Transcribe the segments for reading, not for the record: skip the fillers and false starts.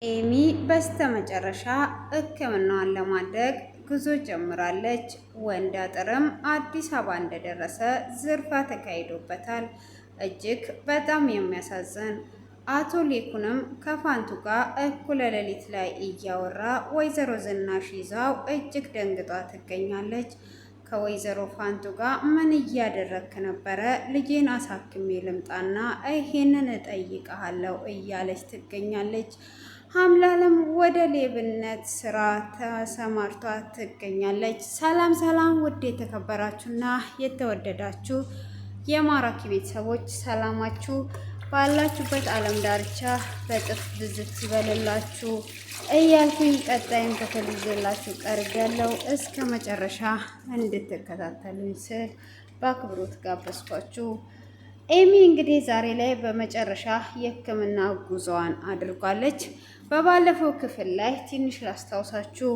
ኤሚ በስተመጨረሻ ሕክምናዋን ለማድረግ ጉዞ ጀምራለች። ወንድ አጥርም አዲስ አበባ እንደደረሰ ዝርፊያ ተካሂዶበታል። እጅግ በጣም የሚያሳዝን። አቶ ሌኩንም ከፋንቱ ጋር እኩለ ሌሊት ላይ እያወራ ወይዘሮ ዝናሽ ይዛው እጅግ ደንግጧ ትገኛለች። ከወይዘሮ ፋንቱ ጋር ምን እያደረክ ነበረ? ልጄን አሳክሜ ልምጣና ይሄንን እጠይቅሃለሁ እያለች ትገኛለች። ሀምላለም ወደ ሌብነት ስራ ተሰማርቷ ትገኛለች። ሰላም ሰላም! ውድ የተከበራችሁና የተወደዳችሁ የማራኪ ቤተሰቦች ሰላማችሁ ባላችሁበት ዓለም ዳርቻ በጥፍ ብዝት ይበልላችሁ እያልኩኝ ቀጣይም ክፍል ይዤላችሁ ቀርቤያለሁ። እስከ መጨረሻ እንድትከታተሉኝ ስል በአክብሮት ጋበዝኳችሁ። ኤሚ እንግዲህ ዛሬ ላይ በመጨረሻ የሕክምና ጉዞዋን አድርጓለች። በባለፈው ክፍል ላይ ትንሽ ላስታውሳችሁ፣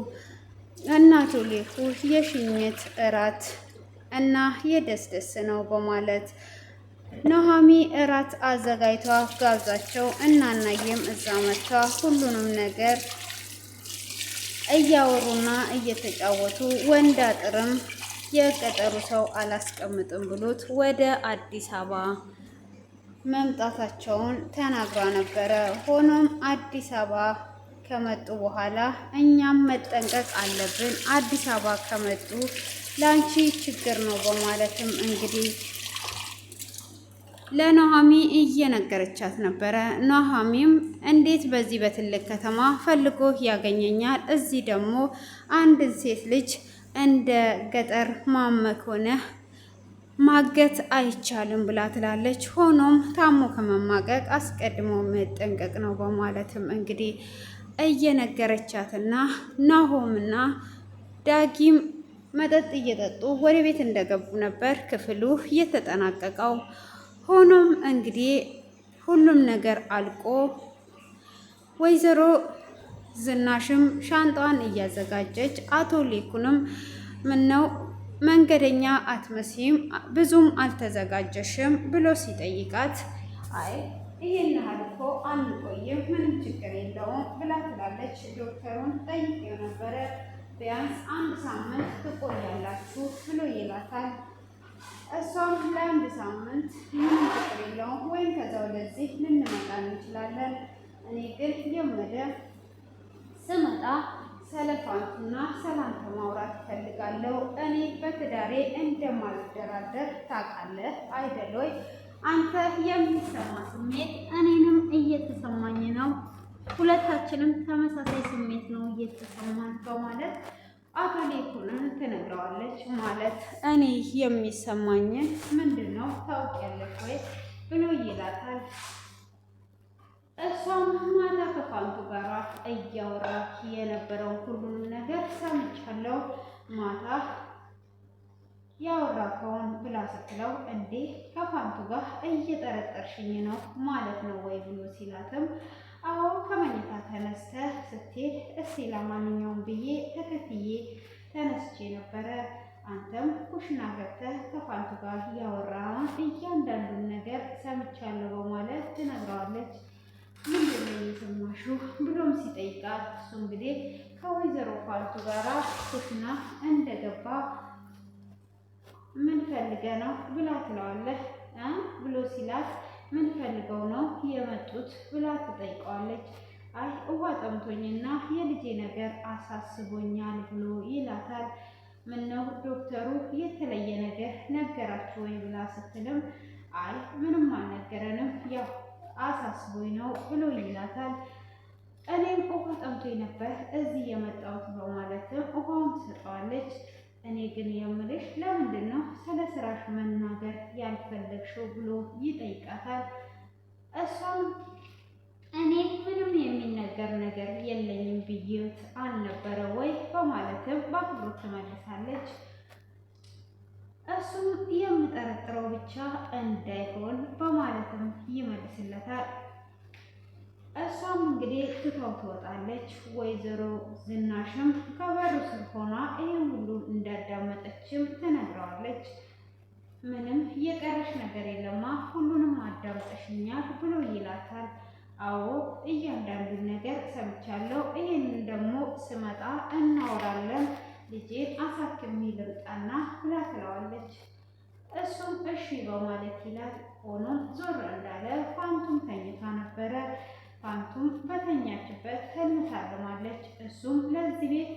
እናቱ ሌኩ የሽኝት እራት እና የደስደስ ነው በማለት ኑሃሚ እራት አዘጋጅቷ ጋብዛቸው እናናየም እዛ መጥቷ ሁሉንም ነገር እያወሩና እየተጫወቱ ወንድ አጥርም የቀጠሩ ሰው አላስቀምጥም ብሎት ወደ አዲስ አበባ መምጣታቸውን ተናግራ ነበረ። ሆኖም አዲስ አበባ ከመጡ በኋላ እኛም መጠንቀቅ አለብን፣ አዲስ አበባ ከመጡ ላንቺ ችግር ነው በማለትም እንግዲህ ለኑሃሚ እየነገረቻት ነበረ። ኑሃሚም እንዴት በዚህ በትልቅ ከተማ ፈልጎ ያገኘኛል? እዚህ ደግሞ አንድን ሴት ልጅ እንደ ገጠር ማመክ ሆነ ማገት አይቻልም ብላ ትላለች። ሆኖም ታሞ ከመማቀቅ አስቀድሞ መጠንቀቅ ነው በማለትም እንግዲህ እየነገረቻትና ናሆምና ዳጊም መጠጥ እየጠጡ ወደ ቤት እንደገቡ ነበር ክፍሉ እየተጠናቀቀው። ሆኖም እንግዲህ ሁሉም ነገር አልቆ ወይዘሮ ዝናሽም ሻንጣዋን እያዘጋጀች አቶ ሌኩንም ምነው መንገደኛ አትመስይም፣ ብዙም አልተዘጋጀሽም ብሎ ሲጠይቃት አይ ይሄን ያህል እኮ አንቆይም፣ ምንም ችግር የለውም ብላ ትላለች። ዶክተሩን ጠይቄው ነበረ ቢያንስ 1 ሳምንት ትቆያላችሁ ብሎ ይላታል። እሷም ለ1 ሳምንት ምንም ችግር የለውም ወይም ከዛ ወደዚህ ልንመጣ እንችላለን፣ እኔ ግን የምደ ስመጣ ሰለፋንቱና ሰላምታ ማውራት እፈልጋለሁ። እኔ በትዳሬ እንደማልደራደር ታውቃለህ አይደል ወይ? አንተ የሚሰማ ስሜት እኔንም እየተሰማኝ ነው፣ ሁለታችንም ተመሳሳይ ስሜት ነው እየተሰማን በማለት አቶ ሌኩንን ትነግረዋለች። ማለት እኔ የሚሰማኝ ምንድን ነው ታውቂያለሽ ወይ ብሎ ይላታል። እሷም ማታ ከፋንቱ ጋር እያወራች የነበረው ሁሉንም ነገር ሰምቻለሁ፣ ማታ ያወራከውን ብላ ስትለው እንዴ ከፋንቱ ጋር እየጠረጠርሽኝ ነው ማለት ነው ወይ ብሎ ሲላትም አዎ ከመኝታ ተነስተ ስትሄድ እስቲ ለማንኛውም ብዬ ተከትዬ ተነስቼ ነበረ፣ አንተም ኩሽና ገብተህ ከፋንቱ ጋር ያወራውን እያንዳንዱን ነገር ሰምቻለሁ በማለት ትነግረዋለች። ምንድን ነው የሰማሽው ብሎም ሲጠይቃት እሱ እንግዲህ ከወይዘሮ ፋንቱ ጋራ ኩሽና እንደገባ ምን ፈልገህ ነው ብላ ትለዋለህ ብሎ ሲላት ምን ፈልገው ነው የመጡት ብላ ትጠይቀዋለች። አይ ውሃ ጠምቶኝና የልጄ ነገር አሳስቦኛል ብሎ ይላታል። ምነው ዶክተሩ የተለየ ነገር ነገራችሁ ወይ ብላ ስትልም አይ ምንም አልነገረንም፣ ያው አሳስቦኝ ነው ብሎ ይላታል። እኔም ውሃ ጠምቶኝ ነበር እዚህ የመጣሁት በማለትም ውሃውን ትሰጠዋለች። እኔ ግን የምልሽ ለምንድን ነው ስለ ስራሽ መናገር ያልፈለግሽው ብሎ ይጠይቃታል። እሷም እኔ ምንም የሚነገር ነገር የለኝም ብዬት አልነበረ ወይ በማለትም በአክብሮት ትመልሳለች። እሱም የምጠረጥረው ብቻ እንዳይሆን በማለትም ይመልስለታል። እሷም እንግዲህ ትተው ትወጣለች። ወይዘሮ ዝናሽም ከበሩ ስር ሆና ይህን ሁሉ እንዳዳመጠችም ትነግረዋለች። ምንም የቀረሽ ነገር የለማ ሁሉንም አዳምጠሽኛል ብሎ ይላታል። አዎ እያንዳንዱን ነገር ሰምቻለሁ። ይህንን ደግሞ ስመጣ እናወራለን። ልጄን አሳክሜ ልምጣና ብላ ትለዋለች። እሱም እሺ በማለት ይላል። ሆኖም ዞር እንዳለ ፋንቱም ተኝታ ነበረ። ፋንቱም በተኛችበት ህልም ታልማለች። እሱም ለዚህ ቤት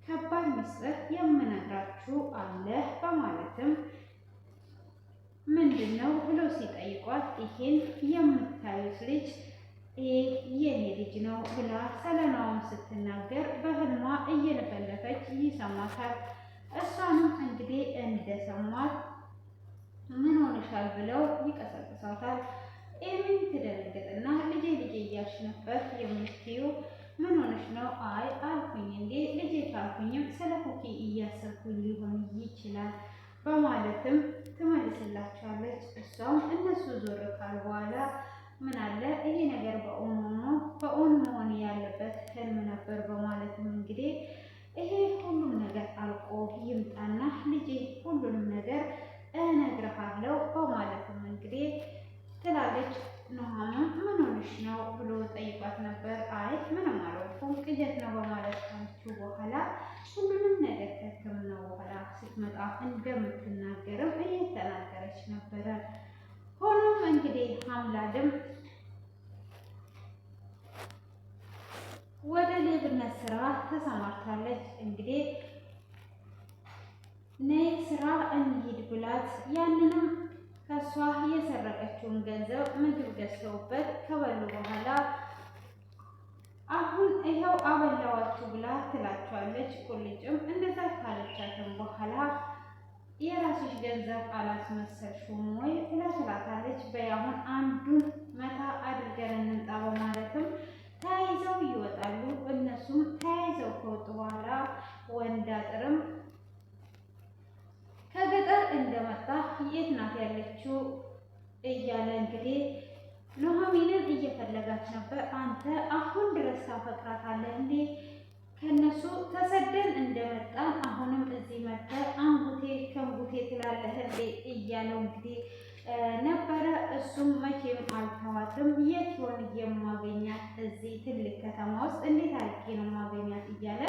ከባድ ምስጢር የምነግራችሁ አለ በማለትም ምንድን ነው ብሎ ሲጠይቋት ይሄን የምታዩት ልጅ የኔ ልጅ ነው ብላ ሰለናውም ስትናገር በህልሟ እየለፈለፈች ይሰማታል። እሷንም እንግዲህ እንደሰማት ምን ሆነሻል ብለው ይቀሰቅሳታል። ኤሚን ትደነግጥና ልጄ እያልሽ ነበር የምትይው ምን ሆነሽ ነው? አይ አልኩኝ እንዴ ልጄ ካልኩኝም ስለ ኩኪ እያሰብኩኝ ሊሆን ይችላል በማለትም ትመልስላቸዋለች። እሷም እነሱ ዞር ካል በኋላ ምን አለ ይሄ ነገር በእውን መሆን ያለበት ህልም ነበር በማለትም እንግዲህ ይሄ ሁሉም ነገር አልቆ ይምጣና ልጄ ሁሉንም ነገር እነግርሃለሁ በማለትም እንግዲህ ትላለች። ኑሃሚን ምን ሆነሽ ነው ብሎ ጠይቋት ነበር። አይ ምንም አልሆንኩም ቅዠት ነው በማለት ካለችው በኋላ ሁሉንም ነገር ከሕክምናው በኋላ ስትመጣ እንደምትናገርም እየተናገረች ነበረ። ሆኖም እንግዲህ ሐምላድም ወደ ሌብነት ስራ ተሰማርታለች። እንግዲህ ነይ ስራ እንሂድ ብላት ያንንም ከሷ የሰረቀችውን ገንዘብ ምግብ ገዝተውበት ከበሉ በኋላ አሁን ይኸው አበላዋችሁ ብላ ትላቸዋለች። ቁልጭም እንደዛ ካለቻትም በኋላ የራስሽ ገንዘብ አላስመሰልሽም ወይ ብላ ትላታለች። በያሁን አንዱን መታ አድርገን እንምጣ በማለትም ተያይዘው ይወጣሉ። እነሱም ተያይዘው ከወጡ በኋላ ወንድ አጥርም ከገጠር እንደመጣ የት ናት ያለችው እያለ እንግዲህ ኑሃሚንን እየፈለጋች ነበር። አንተ አሁን ድረስ ታፈቅራታለህ እንዴ? ከነሱ ተሰደን እንደመጣን አሁንም እዚህ መጥተህ አንጉቴ ከንጉቴ ትላለህ እንዴ? እያለው እንግዲህ ነበረ። እሱም መቼም አልተዋትም። የት ሆን የማገኛት? እዚህ ትልቅ ከተማ ውስጥ እንዴት አድርጌ ነው ማገኛት? እያለ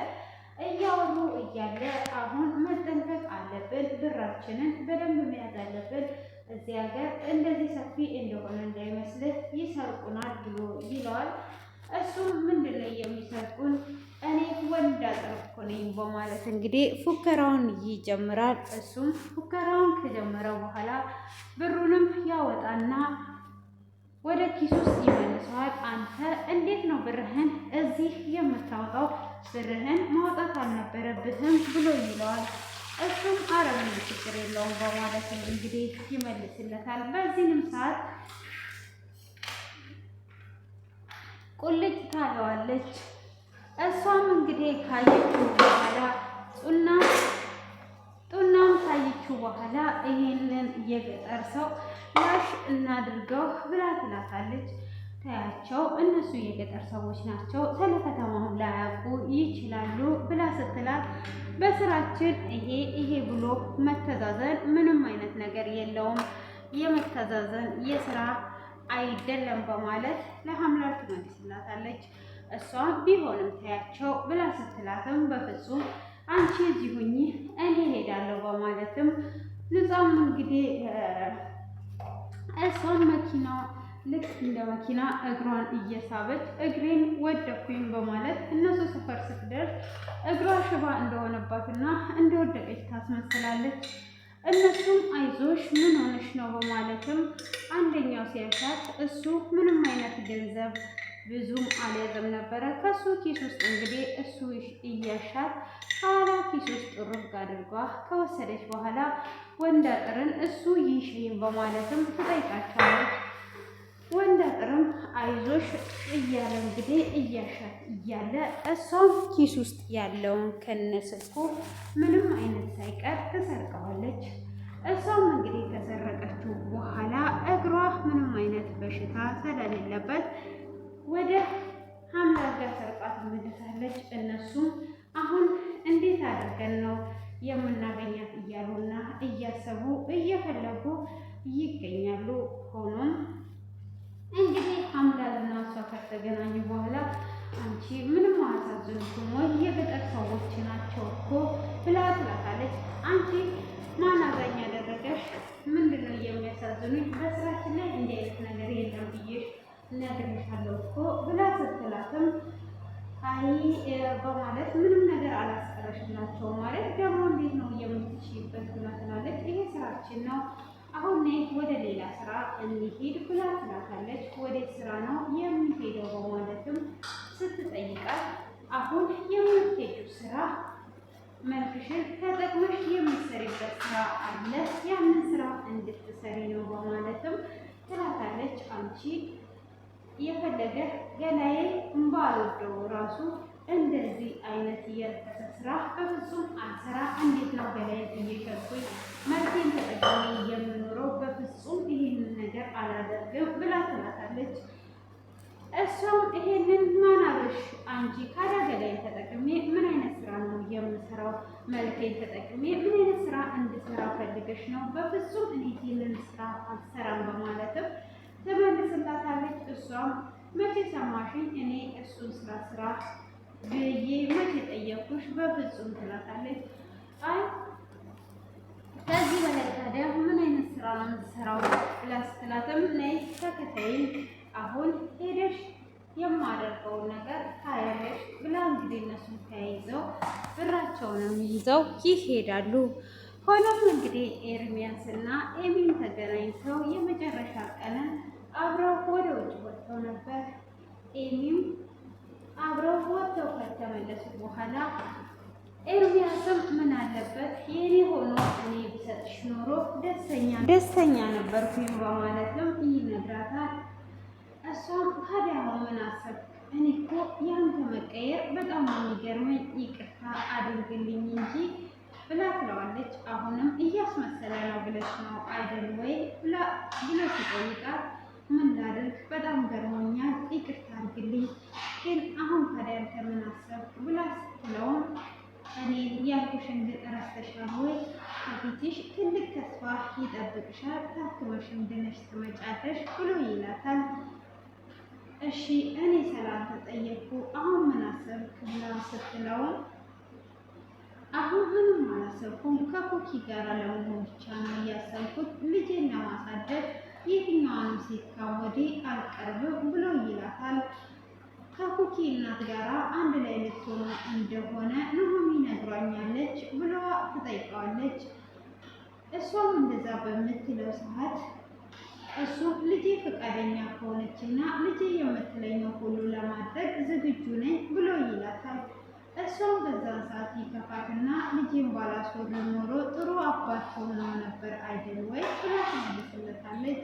እያወሩ እያለ አሁን መጠንቀቅ አለብን፣ ብራችንን በደንብ መያዝ አለብን። እዚህ ሀገር እንደዚህ ሰፊ እንደሆነ እንዳይመስልህ ይሰርቁናል ብሎ ይለዋል። እሱም ምንድነው የሚሰርቁን? እኔ ወንድ አጥር እኮ ነኝ በማለት እንግዲህ ፉከራውን ይጀምራል። እሱም ፉከራውን ከጀመረው በኋላ ብሩንም ያወጣና ወደ ኪስ ውስጥ ይመልሰዋል። አንተ እንዴት ነው ብርህን እዚህ የምታወጣው? ብርህን ማውጣት አልነበረብህም ብሎ ይለዋል። እሱም ኧረ ምንም ችግር የለውም በማለት እንግዲህ ይመልስለታል። በዚህንም ሰዓት ቁልጭ ታየዋለች። እሷም እንግዲህ ካየችው በኋላ ጡናም ካየችው በኋላ ይሄንን የገጠር ሰው ላሽ እናድርገው ብላ ትላታለች። ታያቸው እነሱ የገጠር ሰዎች ናቸው፣ ስለ ከተማው ላያውቁ ይችላሉ ብላ ስትላት በስራችን ይሄ ብሎ መተዛዘን ምንም አይነት ነገር የለውም፣ የመተዛዘን የስራ አይደለም በማለት ለሐምላል ትመልስላታለች። እሷም ቢሆንም ታያቸው ብላ ስትላትም በፍጹም አንቺ እዚህ ሁኚ እኔ ሄዳለሁ በማለትም ንጻም እንግዲህ እሷን መኪናው ልክ እንደ መኪና እግሯን እየሳበች እግሬን ወደኩኝ በማለት እነሱ ሰፈር ስትደርስ እግሯ ሽባ እንደሆነባትና እንደወደቀች ታስመስላለች። እነሱም አይዞሽ ምን ሆነሽ ነው በማለትም አንደኛው ሲያሻት እሱ ምንም አይነት ገንዘብ ብዙም አልያዘም ነበረ። ከሱ ኪስ ውስጥ እንግዲህ እሱ እያሻት ከኋላ ኪስ ውስጥ ሩግ አድርጓ ከወሰደች በኋላ ወንድ አጥርን እሱ ይሽኝ በማለትም ትጠይቃቸዋለች። ወንድ አጥርም አይዞሽ እያለ እንግዲህ እያሻት እያለ እሷም ኪስ ውስጥ ያለውን ከነስልኩ ምንም አይነት ሳይቀር ትሰርቀዋለች። እሷም እንግዲህ ከሰረቀችው በኋላ እግሯ ምንም አይነት በሽታ ስለሌለበት ወደ ሐምላል ጋር ሰርቃት ትመልሳለች። እነሱም አሁን እንዴት አድርገን ነው የምናገኛት እያሉና እያሰቡ እየፈለጉ ይገኛሉ። ሆኖም እንግዲህ አምላልና እሷ ከተገናኙ በኋላ አንቺ ምንም አያሳዝኑም ወይ የገጠር ሰዎች ናቸው እኮ ብላ ትላታለች። አንቺ ማን አዛኝ ያደረገሽ? ምንድን ነው የሚያሳዝኑኝ? በስራችን ላይ እንዲህ አይነት ነገር የለም ብዬሽ እነግርሻለሁ እኮ ብላ ስትላትም አይ በማለት ምንም ነገር አላስቀረሽላቸው ማለት ደግሞ እንዴት ነው የምትችይበት ብላ ትላለች። ይሄ ስራችን ነው አሁን ወደ ሌላ ስራ እንሂድ ብላ ትላታለች። ወደ ስራ ነው የሚሄደው በማለትም ስትጠይቃት አሁን የምትሄጂው ስራ መልክሽን ተጠቅመሽ የምትሰሪበት ስራ አለ፣ ያንን ስራ እንድትሰሪ ነው በማለትም ትላታለች። አንቺ የፈለገ ገላዬ ባልወደው ራሱ እንደዚህ አይነት የረከሰ ስራ በፍጹም አልሰራ። እንዴት ነው ገላዬ እየሸጥኩኝ መልኬን ተጠቅሜ የምኖረው? በፍጹም ይህንን ነገር አላደርግም ብላ ትላታለች። እሷም ይሄንን ማን አለሽ አንቺ? ካዲያ ገላዬን ተጠቅሜ ምን አይነት ስራ ነው የምሰራው? መልኬን ተጠቅሜ ምን አይነት ስራ እንድሰራ ፈልገሽ ነው? በፍጹም እኔ ይህንን ስራ አልሰራም በማለትም ትመልስላታለች። እሷም መቼ ሰማሽኝ እኔ እሱን ስራ ብዬ መቼ ጠየኩሽ? በፍጹም ትላታለች። አይ ከዚህ በላይ ታዲያ ምን አይነት ስራ ነው የምትሰራው ብላ ስትላትም ነይ ተከተይኝ፣ አሁን ሄደሽ የማደርገውን ነገር ታያለሽ ብላ እንግዲህ እነሱን ተያይዘው ብራቸውንም ይዘው ይሄዳሉ። ሆኖም እንግዲህ ኤርሚያስ እና ኤሚን ተገናኝተው የመጨረሻ ቀንን አብረው ወደ ውጭ ወጥተው ነበር። ኤሚም አብረው ወጥተው ከተመለሱ በኋላ ኤርሚያስም ምን አለበት የኔ ሆኖ እኔ ብሰጥሽ ኖሮ ደስተኛ ነበርኩኝ በማለትም ይነግራታል። እሷም ታዲያ ምን አሰብክ? እኔ እኮ ያንተ መቀየር በጣም የሚገርመኝ፣ ይቅርታ አድርግልኝ እንጂ ብላ ትለዋለች። አሁንም እያስመሰለ ነው ብለሽ ነው አይደል ወይ ብሎ ሲጠይቃት ምን ላድርግ በጣም ገርሞኛል፣ ይቅርታ አድርግልኝ፣ ግን አሁን ታዲያ አንተ ምን አሰብክ ብላ ስትለውም እኔ ያልኩሽን ረስተሻል ወይ? ከፊትሽ ትልቅ ተስፋ ይጠብቅሻል፣ ታክመሽም ድነሽ ትመጫለሽ ብሎ ይላታል። እሺ እኔ ሰላም ተጠየቅኩ፣ አሁን ምን አሰብክ ብላ ስትለውም አሁን ምንም አላሰብኩም፣ ከኩኪ ጋር ለመሆን ብቻ ነው እያሰብኩት፣ ልጄን ለማሳደግ የትኛዋንም ሴት ካወዴ አልቀርብም ብሎ ይላታል። ከኩኪ እናት ጋር አንድ ላይ ልትሆኑ እንደሆነ ኑሃሚ ነግራኛለች ብሎ ትጠይቀዋለች። እሷም እንደዛ በምትለው ሰዓት እሱ ልጄ ፈቃደኛ ከሆነችና ልጄ የምትለኘው ሁሉ ለማድረግ ዝግጁ ነኝ ብሎ ይላታል። እሷም በዛን ሰዓት ይከፋትና ልጄን ባላስወር ኖሮ ጥሩ አባት ሆኖ ነበር አይደል ወይ ብላ ትመልስለታለች።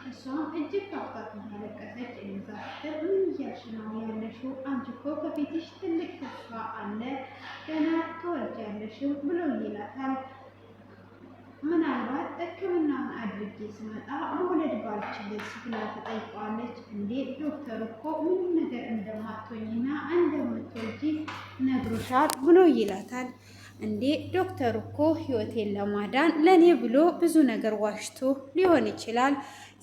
እሷም እጅግ ከፍታት እያለቀሰች እዛ ስትል ምን እያልሽ ነው ያለሽው? አንቺ እኮ ከፊትሽ ትልቅ ተስፋ አለ፣ ገና ትወልጃለሽም ብሎ ይላታል። ምናልባት ሕክምናውን አድርጌ ስመጣ መውለድ ባልችልስ ብላ ትጠይቀዋለች። እንዴ ዶክተር እኮ ምንም ነገር እንደማትሆኝና እንደምትወልጂ ነግሮሻል ብሎ ይላታል። እንዴ ዶክተር እኮ ህይወቴን ለማዳን ለእኔ ብሎ ብዙ ነገር ዋሽቶ ሊሆን ይችላል፣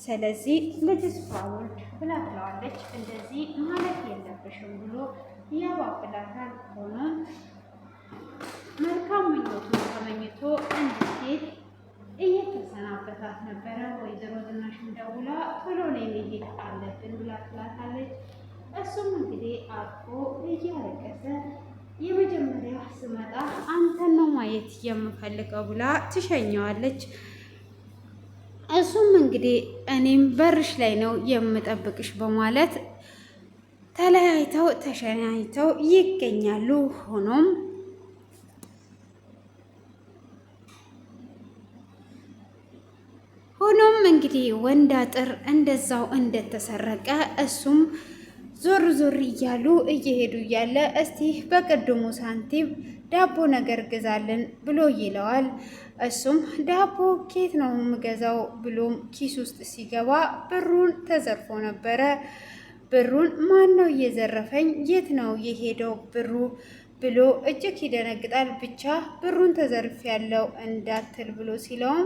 ስለዚህ ልጅስ ባወልድ ብላ ትለዋለች። እንደዚህ ማለት የለብሽም ብሎ ያባብላታል። ሆኖም መልካም ምኞቱን ተመኝቶ እንድትሄድ እየተሰናበታት ነበረ። ወይዘሮ ዝናሽም ደውላ ቶሎ ላይ መሄድ አለብን ብላ ትላታለች። እሱም እንግዲህ አርፎ እያለቀሰ የመጀመሪያ ስመጣ አንተን ነው ማየት የምፈልገው ብላ ትሸኘዋለች። እሱም እንግዲህ እኔም በርሽ ላይ ነው የምጠብቅሽ በማለት ተለያይተው ተሸኛኝተው ይገኛሉ። ሆኖም እንግዲህ ወንድ አጥር እንደዛው እንደተሰረቀ እሱም ዞር ዞር እያሉ እየሄዱ እያለ እስቲ በቅድሙ ሳንቲም ዳቦ ነገር ግዛልን ብሎ ይለዋል። እሱም ዳቦ ኬት ነው የምገዛው ብሎም ኪስ ውስጥ ሲገባ ብሩን ተዘርፎ ነበረ። ብሩን ማን ነው እየዘረፈኝ? የት ነው የሄደው ብሩ ብሎ እጅግ ይደነግጣል። ብቻ ብሩን ተዘርፍ ያለው እንዳትል ብሎ ሲለውም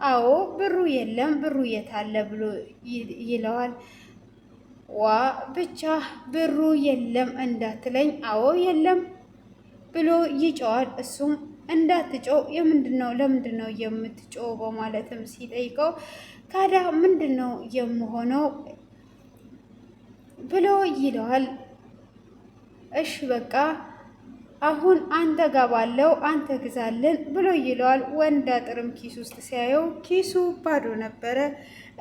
አዎ ብሩ የለም ብሩ የታለ ብሎ ይለዋል። ዋ ብቻ ብሩ የለም እንዳትለኝ፣ አዎ የለም ብሎ ይጮዋል። እሱም እንዳትጮው ለምንድን ነው የምትጮው በማለትም ሲጠይቀው ካዳ ምንድን ነው የምሆነው ብሎ ይለዋል። እሺ በቃ አሁን አንተ ጋር ባለው አንተ ግዛልን ብሎ ይለዋል። ወንድ አጥርም ኪስ ውስጥ ሲያየው ኪሱ ባዶ ነበረ።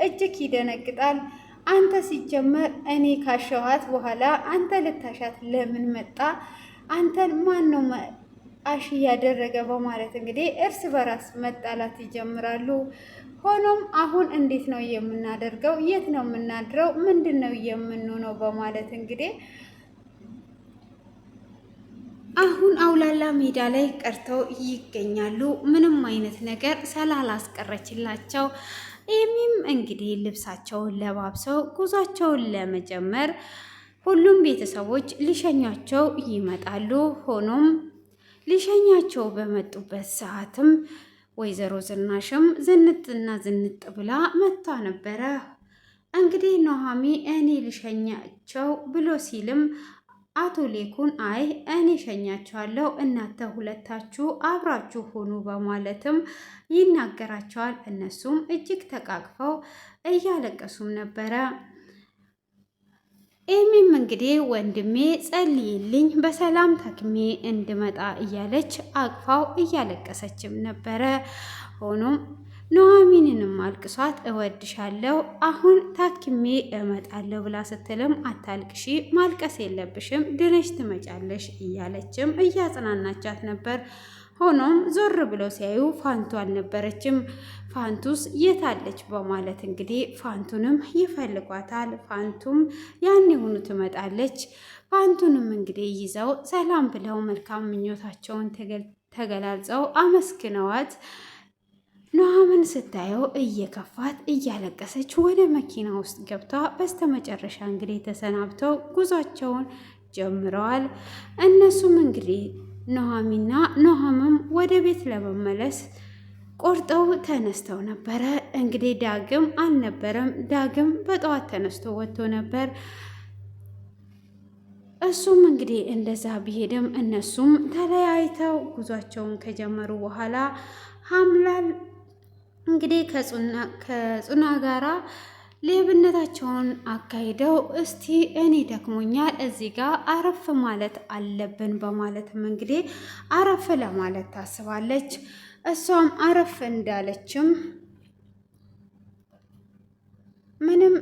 እጅግ ይደነግጣል። አንተ ሲጀመር እኔ ካሸኋት በኋላ አንተ ልታሻት ለምን መጣ? አንተን ማን ነው አሽ ያደረገ? በማለት እንግዲህ እርስ በራስ መጣላት ይጀምራሉ። ሆኖም አሁን እንዴት ነው የምናደርገው? የት ነው የምናድረው? ምንድን ነው የምንሆነው? በማለት እንግዲህ አሁን አውላላ ሜዳ ላይ ቀርተው ይገኛሉ። ምንም አይነት ነገር ስላላስቀረችላቸው ኤሚም እንግዲህ ልብሳቸውን ለባብሰው ጉዟቸውን ለመጀመር ሁሉም ቤተሰቦች ሊሸኛቸው ይመጣሉ። ሆኖም ሊሸኛቸው በመጡበት ሰዓትም ወይዘሮ ዝናሽም ዝንጥና ዝንጥ ብላ መጥታ ነበረ። እንግዲህ ኑሃሚ እኔ ልሸኛቸው ብሎ ሲልም አቶ ሌኩን አይ እኔ ሸኛቸዋለሁ እናንተ ሁለታችሁ አብራችሁ ሆኑ በማለትም ይናገራቸዋል። እነሱም እጅግ ተቃቅፈው እያለቀሱም ነበረ። ኤሚም እንግዲህ ወንድሜ ጸልይልኝ በሰላም ታክሜ እንድመጣ እያለች አቅፋው እያለቀሰችም ነበረ። ሆኖም ኑሃሚንንም አልቅሷት እወድሻለሁ አሁን ታክሜ እመጣለሁ ብላ ስትልም አታልቅሺ፣ ማልቀስ የለብሽም ድነሽ ትመጫለሽ እያለችም እያጽናናቻት ነበር። ሆኖም ዞር ብለው ሲያዩ ፋንቱ አልነበረችም። ፋንቱስ የታለች በማለት እንግዲህ ፋንቱንም ይፈልጓታል። ፋንቱም ያን የሆኑ ትመጣለች። ፋንቱንም እንግዲህ ይዘው ሰላም ብለው መልካም ምኞታቸውን ተገላልጸው አመስግነዋት ኑሃሚን ስታየው እየከፋት እያለቀሰች ወደ መኪና ውስጥ ገብታ በስተመጨረሻ እንግዲህ ተሰናብተው ጉዟቸውን ጀምረዋል። እነሱም እንግዲህ ኑሃሚንና ኑሃምም ወደ ቤት ለመመለስ ቆርጠው ተነስተው ነበረ። እንግዲህ ዳግም አልነበረም። ዳግም በጠዋት ተነስቶ ወጥቶ ነበር። እሱም እንግዲህ እንደዛ ቢሄድም እነሱም ተለያይተው ጉዟቸውን ከጀመሩ በኋላ ሀምላል እንግዲህ ከጽና ጋራ ሌብነታቸውን አካሂደው እስቲ እኔ ደክሞኛል እዚህ ጋር አረፍ ማለት አለብን በማለትም እንግዲህ አረፍ ለማለት ታስባለች። እሷም አረፍ እንዳለችም ምንም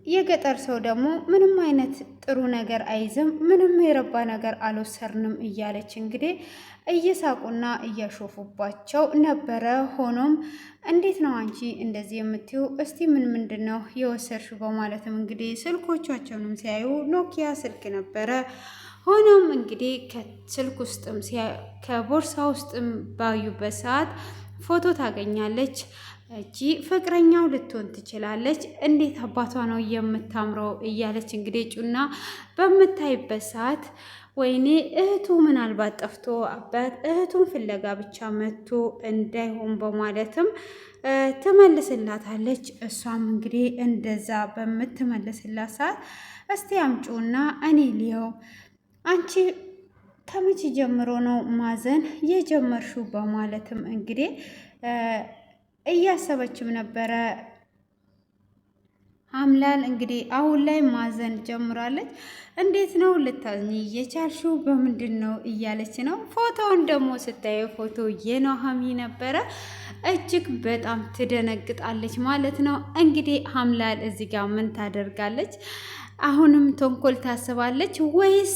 የገጠር ሰው ደግሞ ምንም አይነት ጥሩ ነገር አይዝም፣ ምንም የረባ ነገር አልወሰርንም እያለች እንግዲህ እየሳቁና እያሾፉባቸው ነበረ። ሆኖም እንዴት ነው አንቺ እንደዚህ የምትዩ? እስቲ ምንድን ነው የወሰድሽው? በማለትም እንግዲህ ስልኮቻቸውንም ሲያዩ ኖኪያ ስልክ ነበረ። ሆኖም እንግዲህ ከስልክ ውስጥም ከቦርሳ ውስጥም ባዩበት ሰዓት ፎቶ ታገኛለች። እቺ ፍቅረኛው ልትሆን ትችላለች፣ እንዴት አባቷ ነው የምታምረው እያለች እንግዲህ ጩና በምታይበት ሰዓት ወይኔ እህቱ ምናልባት ጠፍቶ አባት እህቱን ፍለጋ ብቻ መጥቶ እንዳይሆን በማለትም ትመልስላታለች። እሷም እንግዲህ እንደዛ በምትመልስላት ሰዓት እስቲ አምጪውና እኔ ልየው፣ አንቺ ከመቼ ጀምሮ ነው ማዘን የጀመርሽው? በማለትም እንግዲህ እያሰበችም ነበረ። ሀምላል እንግዲህ አሁን ላይ ማዘን ጀምራለች። እንዴት ነው ልታዝኝ እየቻልሽው? በምንድን ነው እያለች ነው። ፎቶውን ደግሞ ስታየው ፎቶ የኑሃሚ ነበረ። እጅግ በጣም ትደነግጣለች ማለት ነው። እንግዲህ ሀምላል እዚህ ጋር ምን ታደርጋለች? አሁንም ተንኮል ታስባለች ወይስ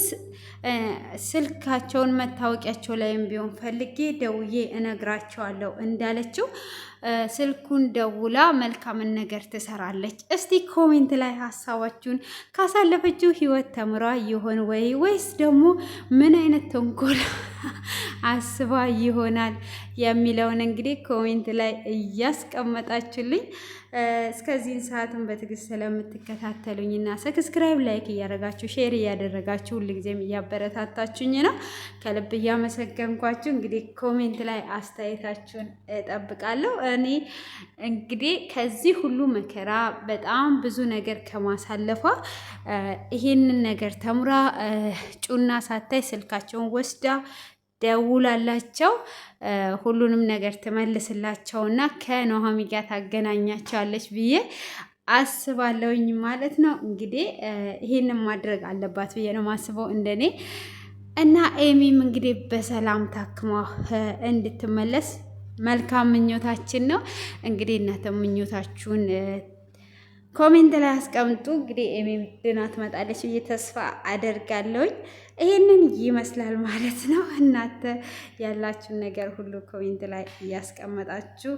ስልካቸውን መታወቂያቸው ላይም ቢሆን ፈልጌ ደውዬ እነግራቸዋለሁ እንዳለችው ስልኩን ደውላ መልካምን ነገር ትሰራለች። እስቲ ኮሜንት ላይ ሀሳባችሁን ካሳለፈችው ህይወት ተምራ ይሆን ወይስ ደግሞ ምን አይነት ተንኮል አስባ ይሆናል የሚለውን እንግዲህ ኮሜንት ላይ እያስቀመጣችሁልኝ እስከዚህን ሰዓትን በትዕግስት ስለምትከታተሉኝ እና ሰብስክራይብ ላይክ እያደረጋችሁ ሼር እያደረጋችሁ ሁልጊዜም እያበረታታችሁኝ ነው ከልብ እያመሰገንኳችሁ። እንግዲህ ኮሜንት ላይ አስተያየታችሁን እጠብቃለሁ። እኔ እንግዲህ ከዚህ ሁሉ መከራ በጣም ብዙ ነገር ከማሳለፏ ይሄንን ነገር ተምራ ጩና ሳታይ ስልካቸውን ወስዳ ደውላላቸው ሁሉንም ነገር ትመልስላቸውና ከኑሃሚ ጋር ታገናኛቸዋለች ብዬ አስባለሁኝ ማለት ነው። እንግዲህ ይሄንን ማድረግ አለባት ብዬ ነው ማስበው እንደኔ እና ኤሚም እንግዲህ በሰላም ታክማ እንድትመለስ መልካም ምኞታችን ነው። እንግዲህ እናንተ ምኞታችሁን ኮሜንት ላይ አስቀምጡ። እንግዲህ ኤሚም ድና ትመጣለች ብዬ ተስፋ አደርጋለሁኝ። ይሄንን ይመስላል ማለት ነው። እናንተ ያላችሁን ነገር ሁሉ ኮሜንት ላይ እያስቀመጣችሁ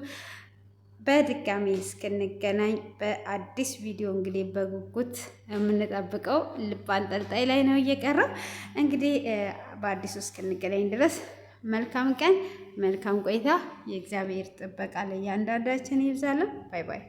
በድጋሚ እስክንገናኝ በአዲስ ቪዲዮ እንግዲህ በጉጉት የምንጠብቀው ልብ አንጠልጣይ ላይ ነው እየቀረው። እንግዲህ በአዲሱ እስክንገናኝ ድረስ መልካም ቀን፣ መልካም ቆይታ። የእግዚአብሔር ጥበቃ ለእያንዳንዳችን ይብዛልን። ባይ ባይ።